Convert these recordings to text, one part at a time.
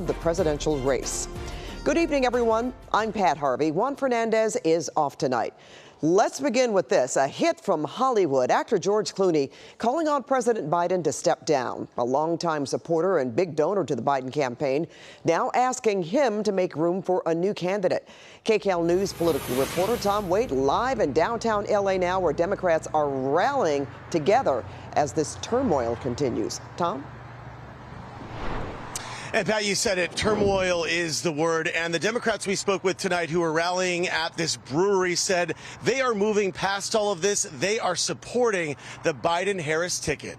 of the presidential race. Good evening, everyone. I'm Pat Harvey. Juan Fernandez is off tonight. Let's begin with this. A hit from Hollywood. Actor George Clooney calling on President Biden to step down. A longtime supporter and big donor to the Biden campaign, now asking him to make room for a new candidate. KCAL News political reporter Tom Waite live in downtown L.A. now, where Democrats are rallying together as this turmoil continues. Tom? And Pat, you said it, turmoil is the word. And the Democrats we spoke with tonight who are rallying at this brewery said they are moving past all of this. They are supporting the Biden-Harris ticket.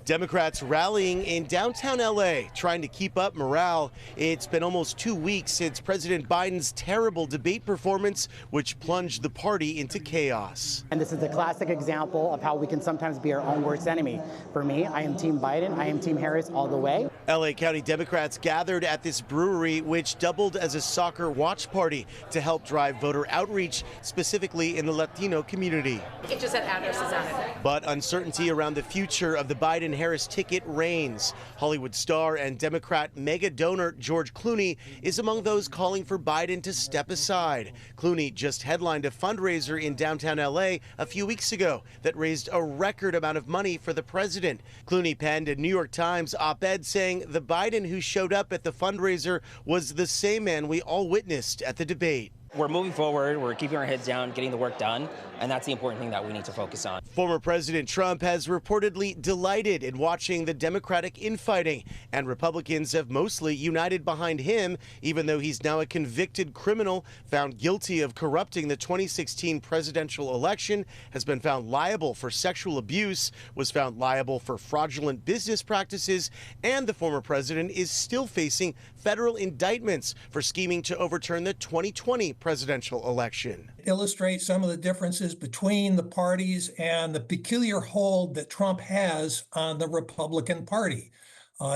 Democrats rallying in downtown L.A., trying to keep up morale. It's been almost 2 weeks since President Biden's terrible debate performance, which plunged the party into chaos. And this is a classic example of how we can sometimes be our own worst enemy. For me, I am Team Biden. I am Team Harris all the way. L.A. County Democrats gathered at this brewery, which doubled as a soccer watch party to help drive voter outreach, specifically in the Latino community. It just had addresses on it. But uncertainty around the future of the Biden-Harris ticket reigns. Hollywood star and Democrat mega donor George Clooney is among those calling for Biden to step aside. Clooney just headlined a fundraiser in downtown L.A. a few weeks ago that raised a record amount of money for the president. Clooney penned a New York Times op-ed saying the Biden who showed up at the fundraiser was the same man we all witnessed at the debate. We're moving forward, we're keeping our heads down, getting the work done, and that's the important thing that we need to focus on. Former President Trump has reportedly delighted in watching the Democratic infighting, and Republicans have mostly united behind him, even though he's now a convicted criminal found guilty of corrupting the 2016 presidential election, has been found liable for sexual abuse, was found liable for fraudulent business practices, and the former president is still facing federal indictments for scheming to overturn the 2020 presidential election. Illustrate some of the differences between the parties and the peculiar hold that Trump has on the Republican Party.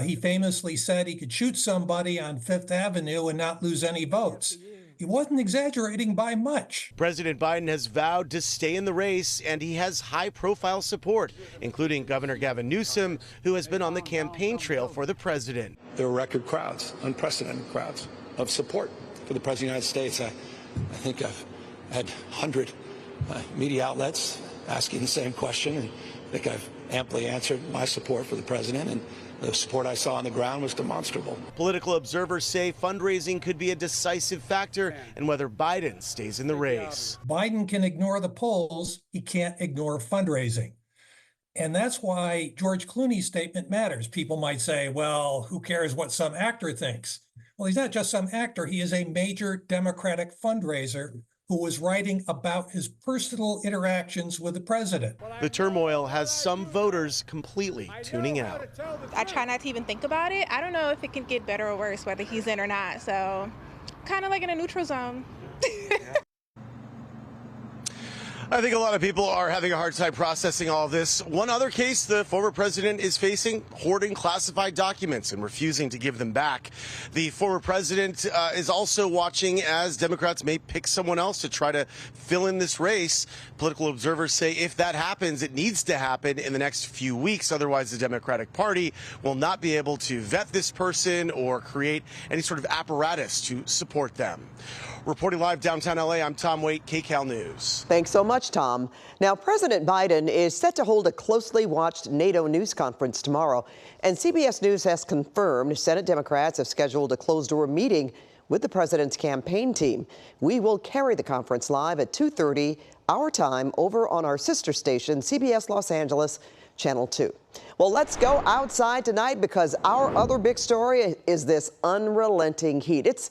He famously said he could shoot somebody on Fifth Avenue and not lose any votes. He wasn't exaggerating by much. President Biden has vowed to stay in the race, and he has high-profile support, including Governor Gavin Newsom, who has been on the campaign trail for the president. There were record crowds, unprecedented crowds of support for the President of the United States. I think I've had 100 media outlets asking the same question, and I think I've amply answered my support for the president, and the support I saw on the ground was demonstrable. Political observers say fundraising could be a decisive factor in whether Biden stays in the race. Biden can ignore the polls, he can't ignore fundraising. And that's why George Clooney's statement matters. People might say, well, who cares what some actor thinks? Well, he's not just some actor. He is a major Democratic fundraiser who was writing about his personal interactions with the president. The turmoil has some voters completely tuning out. I try not to even think about it. I don't know if it can get better or worse, whether he's in or not. So kind of like in a neutral zone. I think a lot of people are having a hard time processing all of this. One other case, the former president is facing hoarding classified documents and refusing to give them back. The former president is also watching as Democrats may pick someone else to try to fill in this race. Political observers say if that happens, it needs to happen in the next few weeks. Otherwise, the Democratic Party will not be able to vet this person or create any sort of apparatus to support them. Reporting live downtown L.A., I'm Tom Waite, KCAL News. Thanks so much, Tom. Now, President Biden is set to hold a closely watched NATO news conference tomorrow, and CBS News has confirmed Senate Democrats have scheduled a closed-door meeting with the president's campaign team. We will carry the conference live at 2:30 our time over on our sister station, CBS Los Angeles, Channel 2. Well, let's go outside tonight because our other big story is this unrelenting heat. It's